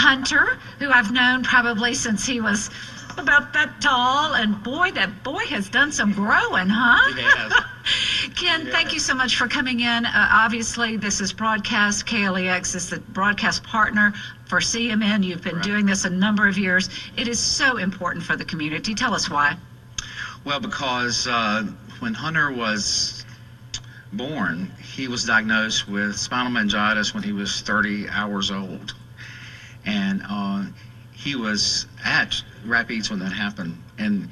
Hunter, who I've known probably since he was about that tall, and boy, that boy has done some growing, huh? He has. Ken, thank you so much for coming in. Obviously, this is broadcast. KLEX is the broadcast partner for CMN. You've been doing this a number of years. It is so important for the community. Tell us why. Well, because when Hunter was born, he was diagnosed with spinal meningitis when he was 30 hours old. And he was at Rapides when that happened. And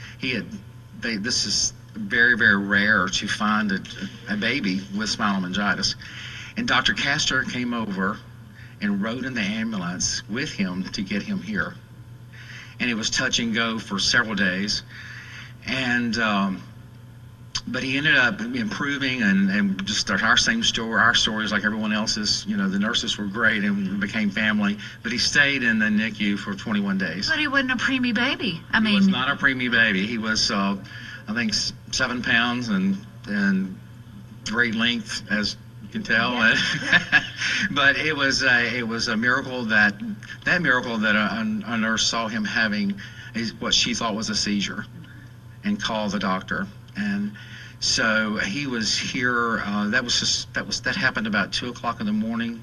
this is very, very rare to find a baby with spinal meningitis. And Dr. Castor came over and rode in the ambulance with him to get him here. And it was touch and go for several days. And but he ended up improving, and just our same story, our stories like everyone else's. You know, the nurses were great and we became family. But he stayed in the NICU for 21 days. But he wasn't a preemie baby. He was not a preemie baby. He was, I think, 7 pounds and great length, as you can tell. Yeah. But it was a miracle that a nurse saw him having what she thought was a seizure, and called the doctor. And so he was here. That happened about 2:00 in the morning,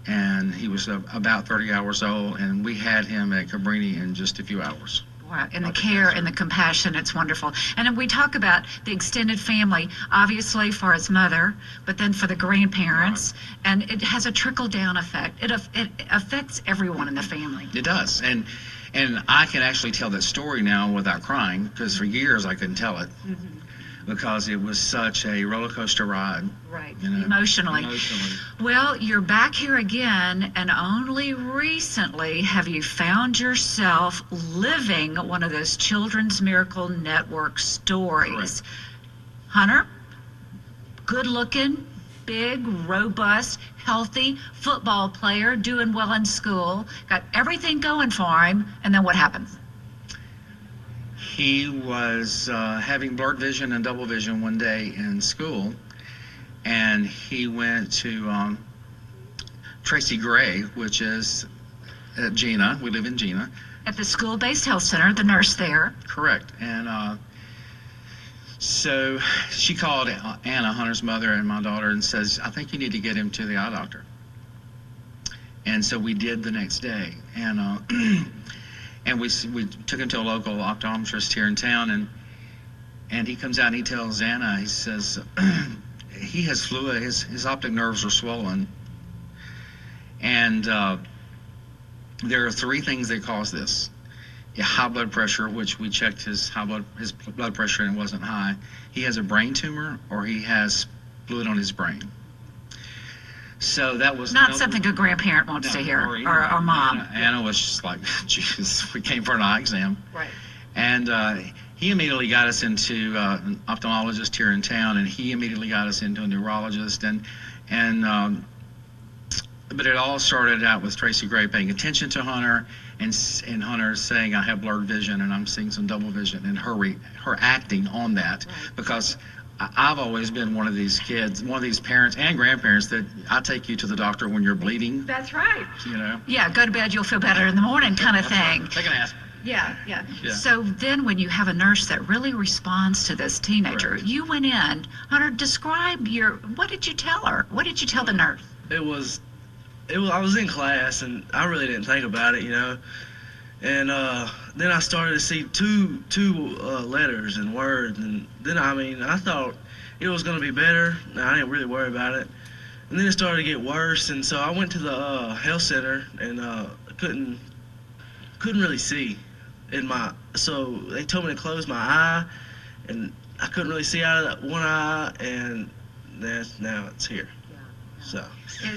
and he was about 30 hours old, and we had him at Cabrini in just a few hours. Wow, and the care and the compassion, it's wonderful. And then we talk about the extended family, obviously for his mother, but then for the grandparents, and it has a trickle-down effect. It affects everyone in the family. It does, and I can actually tell that story now without crying, because for years I couldn't tell it. Mm-hmm. Because it was such a roller coaster ride. Right, you know, emotionally. Well, you're back here again, and only recently have you found yourself living one of those Children's Miracle Network stories. Correct. Hunter, good looking, big, robust, healthy football player, doing well in school, got everything going for him, and then what happens? He was having blurred vision and double vision one day in school, and he went to Tracy Gray, which is at Gina. We live in Gina. At the school-based health center, the nurse there. Correct. And so she called Anna, Hunter's mother, and my daughter, and says, I think you need to get him to the eye doctor. And so we did the next day. And we took him to a local optometrist here in town, and he comes out and he tells Anna, he says, he has fluid, his optic nerves are swollen. And there are 3 things that cause this. High blood pressure, which we checked his blood pressure and it wasn't high. He has a brain tumor, or he has fluid on his brain. So that was not something a grandparent wants to hear, or mom. Anna was just like, Jesus, we came for an eye exam. Right. And he immediately got us into an ophthalmologist here in town, and he immediately got us into a neurologist. But it all started out with Tracy Gray paying attention to Hunter, and Hunter saying, I have blurred vision and I'm seeing some double vision, and her acting on that. Right. Because I've always been one of these kids, one of these parents and grandparents that I take you to the doctor when you're bleeding. That's right. You know? Yeah, go to bed, you'll feel better in the morning kind of thing. Right. Take an aspirin. Yeah. So then when you have a nurse that really responds to this teenager, Correct. You went in, Hunter, describe what did you tell her? What did you tell the nurse? I was in class and I really didn't think about it, you know. And then I started to see two letters and words, and then I thought it was going to be better. I didn't really worry about it. And then it started to get worse, and so I went to the health center and couldn't really see so they told me to close my eye, and I couldn't really see out of that one eye, and now it's here. So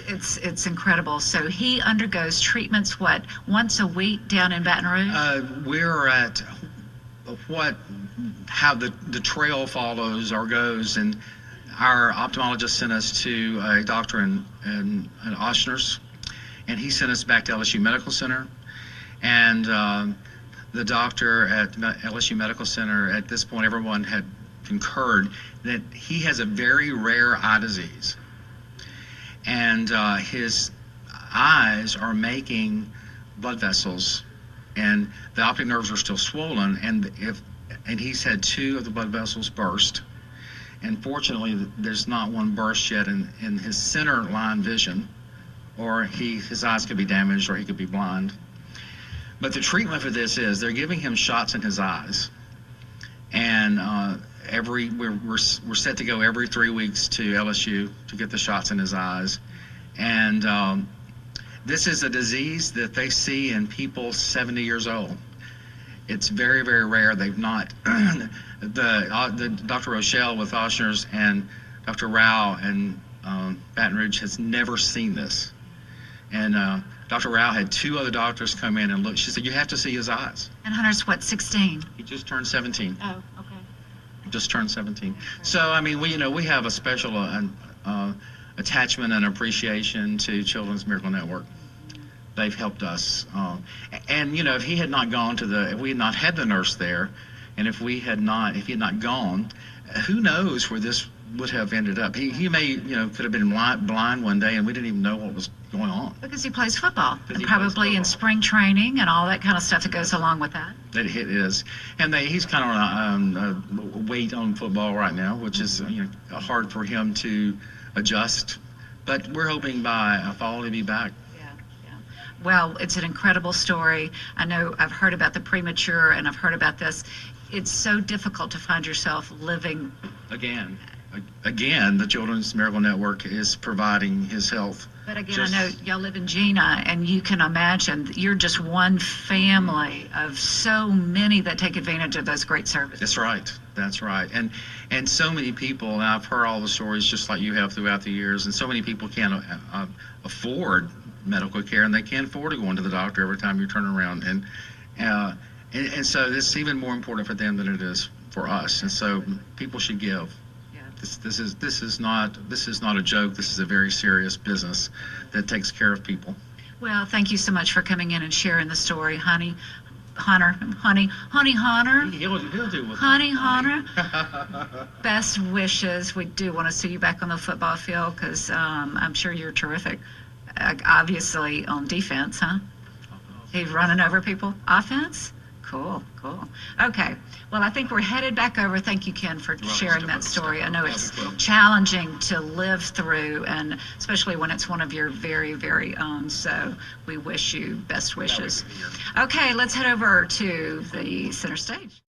it's incredible. So he undergoes treatments once a week down in Baton Rouge? We're at how the trail follows or goes, and our ophthalmologist sent us to a doctor in Ochsner's, and he sent us back to LSU Medical Center, and the doctor at LSU Medical Center, at this point everyone had concurred that he has a very rare eye disease. And his eyes are making blood vessels, and the optic nerves are still swollen, and he's had 2 of the blood vessels burst. And fortunately, there's not one burst yet in his center line vision, or his eyes could be damaged, or he could be blind. But the treatment for this is they're giving him shots in his eyes, and we're set to go every 3 weeks to LSU to get the shots in his eyes, and this is a disease that they see in people 70 years old. It's very, very rare. They've not the Dr. Rochelle with Ochsner's and Dr. Rao and Baton Rouge has never seen this. And Dr. Rao had 2 other doctors come in and look. She said, "You have to see his eyes." And Hunter's what, 16? He just turned 17. Oh, okay. Just turned 17. So I mean, we have a special attachment and appreciation to Children's Miracle Network. They've helped us, and if he had not gone if we had not had the nurse there, and if he had not gone, who knows where this would have ended up. He may could have been blind one day, and we didn't even know what was going on. Because he plays football, and He plays probably in football. spring training and all that kind of stuff that goes along with that. That it is, and he's kind of on a weight on football right now, which is hard for him to adjust. But we're hoping by fall he'll be back. Well, it's an incredible story. I know I've heard about the premature, and I've heard about this. It's so difficult to find yourself living. Again, the Children's Miracle Network is providing his health. But again, I know y'all live in Gina, and you can imagine that you're just one family of so many that take advantage of those great services. That's right. And so many people, and I've heard all the stories just like you have throughout the years, and so many people can't afford medical care, and they can't afford to go into the doctor every time you turn around. And so this is even more important for them than it is for us. And so people should give. This is not a joke. This is a very serious business that takes care of people. Well, thank you so much for coming in and sharing the story, Hunter. He'll do with Hunter. Best wishes. We do want to see you back on the football field because I'm sure you're terrific. Obviously on defense, huh? He's running over people. Offense? Cool. Okay. Well, I think we're headed back over. Thank you, Ken, for sharing that story. I know it's challenging to live through, and especially when it's one of your very, very own. So we wish you best wishes. Okay, let's head over to the center stage.